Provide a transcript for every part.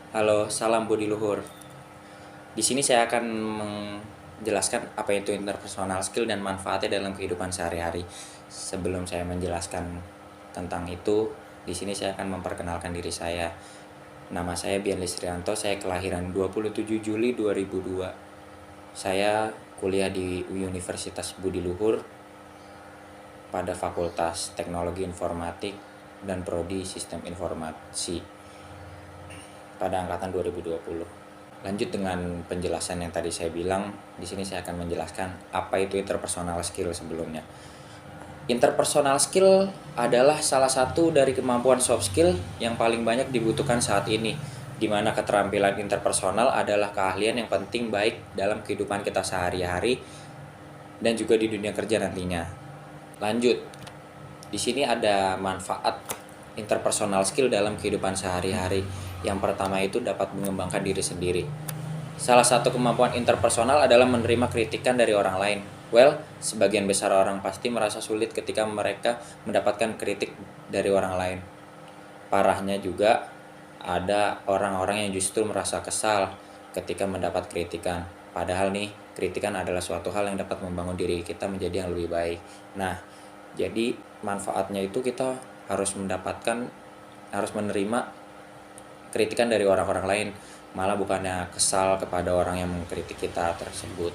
Halo, salam budi luhur. Di sini saya akan menjelaskan apa itu interpersonal skill dan manfaatnya dalam kehidupan sehari-hari. Sebelum saya menjelaskan tentang itu, di sini saya akan memperkenalkan diri saya. Nama saya Bian Listrianto, saya kelahiran 27 Juli 2002. Saya kuliah di Universitas Budi Luhur pada Fakultas Teknologi Informatik dan Prodi Sistem Informasi pada angkatan 2020. Lanjut dengan penjelasan yang tadi saya bilang, di sini saya akan menjelaskan apa itu interpersonal skill sebelumnya. Interpersonal skill adalah salah satu dari kemampuan soft skill yang paling banyak dibutuhkan saat ini, di mana keterampilan interpersonal adalah keahlian yang penting baik dalam kehidupan kita sehari-hari dan juga di dunia kerja nantinya. Lanjut, di sini ada manfaat interpersonal skill dalam kehidupan sehari-hari. Yang pertama itu dapat mengembangkan diri sendiri. Salah satu kemampuan interpersonal adalah menerima kritikan dari orang lain. Well, sebagian besar orang pasti merasa sulit ketika mereka mendapatkan kritik dari orang lain. Parahnya juga ada orang-orang yang justru merasa kesal ketika mendapat kritikan. Padahal nih, kritikan adalah suatu hal yang dapat membangun diri kita menjadi yang lebih baik. Nah, jadi manfaatnya itu kita harus menerima kritikan dari orang-orang lain, malah bukannya kesal kepada orang yang mengkritik kita tersebut.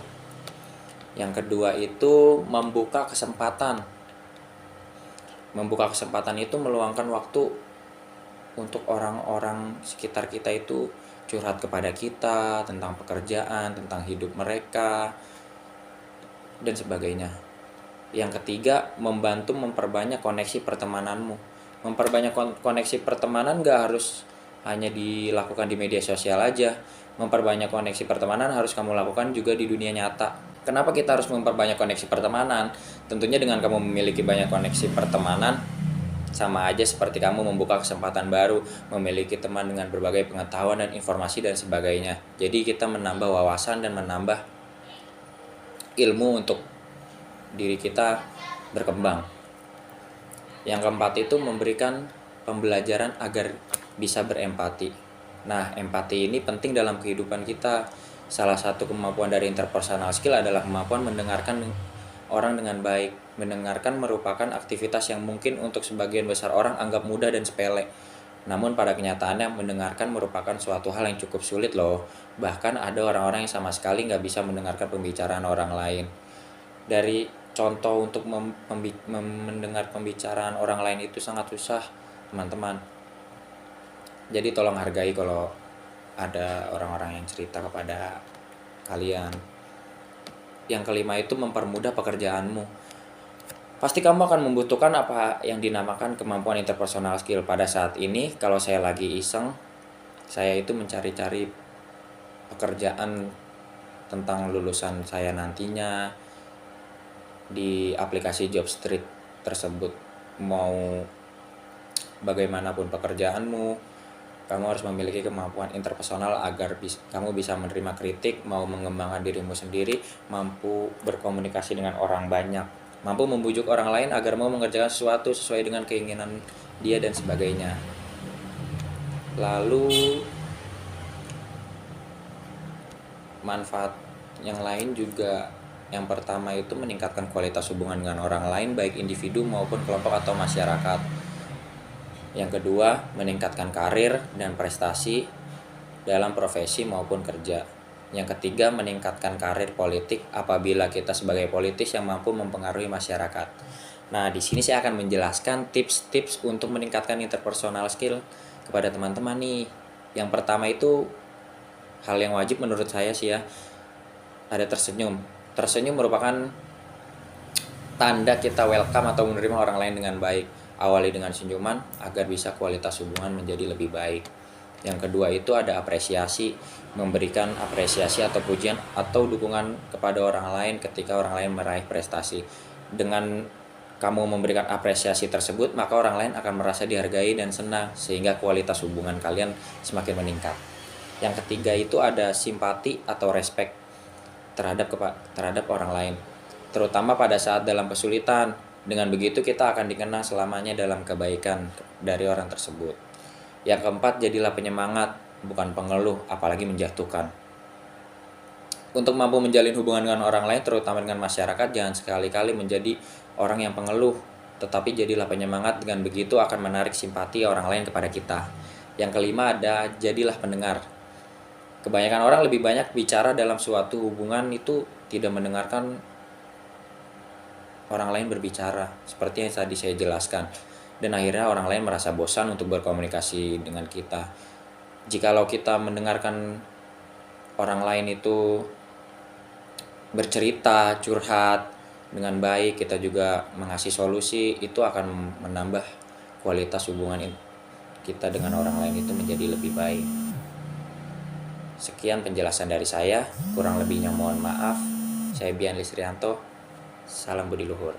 Yang kedua itu membuka kesempatan. Membuka kesempatan itu meluangkan waktu untuk orang-orang sekitar kita itu curhat kepada kita tentang pekerjaan, tentang hidup mereka, dan sebagainya. Yang ketiga, membantu memperbanyak koneksi pertemananmu. Memperbanyak koneksi pertemanan gak harus hanya dilakukan di media sosial aja. Memperbanyak koneksi pertemanan harus kamu lakukan juga di dunia nyata. Kenapa kita harus memperbanyak koneksi pertemanan? Tentunya dengan kamu memiliki banyak koneksi pertemanan, sama aja seperti kamu membuka kesempatan baru, memiliki teman dengan berbagai pengetahuan dan informasi dan sebagainya. Jadi kita menambah wawasan dan menambah ilmu untuk diri kita berkembang. Yang keempat itu memberikan pembelajaran agar bisa berempati. Nah, empati ini penting dalam kehidupan kita. Salah satu kemampuan dari interpersonal skill adalah kemampuan mendengarkan orang dengan baik. Mendengarkan merupakan aktivitas yang mungkin untuk sebagian besar orang anggap mudah dan sepele. Namun pada kenyataannya mendengarkan merupakan suatu hal yang cukup sulit loh. Bahkan ada orang-orang yang sama sekali nggak bisa mendengarkan pembicaraan orang lain. Dari contoh untuk mendengar pembicaraan orang lain itu sangat susah, teman-teman. Jadi tolong hargai kalau ada orang-orang yang cerita kepada kalian. Yang kelima itu mempermudah pekerjaanmu. Pasti kamu akan membutuhkan apa yang dinamakan kemampuan interpersonal skill. Pada saat ini kalau saya lagi iseng, saya itu mencari-cari pekerjaan tentang lulusan saya nantinya di aplikasi Jobstreet tersebut. Mau bagaimanapun pekerjaanmu, kamu harus memiliki kemampuan interpersonal agar kamu bisa menerima kritik, mau mengembangkan dirimu sendiri, mampu berkomunikasi dengan orang banyak, mampu membujuk orang lain agar mau mengerjakan sesuatu sesuai dengan keinginan dia dan sebagainya. Lalu manfaat yang lain juga, yang pertama itu meningkatkan kualitas hubungan dengan orang lain baik individu maupun kelompok atau masyarakat. Yang kedua, meningkatkan karir dan prestasi dalam profesi maupun kerja. Yang ketiga, meningkatkan karir politik apabila kita sebagai politis yang mampu mempengaruhi masyarakat. Nah, di sini saya akan menjelaskan tips-tips untuk meningkatkan interpersonal skill kepada teman-teman nih. Yang pertama itu hal yang wajib menurut saya sih ya, ada tersenyum. Tersenyum merupakan tanda kita welcome atau menerima orang lain dengan baik. Awali dengan senyuman agar bisa kualitas hubungan menjadi lebih baik. Yang kedua itu ada apresiasi, memberikan apresiasi atau pujian atau dukungan kepada orang lain ketika orang lain meraih prestasi. Dengan kamu memberikan apresiasi tersebut, maka orang lain akan merasa dihargai dan senang sehingga kualitas hubungan kalian semakin meningkat. Yang ketiga itu ada simpati atau respect terhadap orang lain, terutama pada saat dalam kesulitan. Dengan begitu kita akan dikenang selamanya dalam kebaikan dari orang tersebut. Yang keempat, jadilah penyemangat. bukan pengeluh, apalagi menjatuhkan. Untuk mampu menjalin hubungan dengan orang lain, terutama dengan masyarakat, jangan sekali-kali menjadi orang yang pengeluh, tetapi jadilah penyemangat. Dengan begitu akan menarik simpati orang lain kepada kita. Yang kelima ada jadilah pendengar. Kebanyakan orang lebih banyak bicara dalam suatu hubungan itu tidak mendengarkan orang lain berbicara, seperti yang tadi saya jelaskan. Dan akhirnya orang lain merasa bosan untuk berkomunikasi dengan kita. Jikalau kita mendengarkan orang lain itu bercerita, curhat dengan baik, kita juga mengasih solusi, itu akan menambah kualitas hubungan kita dengan orang lain itu menjadi lebih baik. Sekian penjelasan dari saya, kurang lebihnya mohon maaf. Saya Bian Lisrianto, salam budi luhur.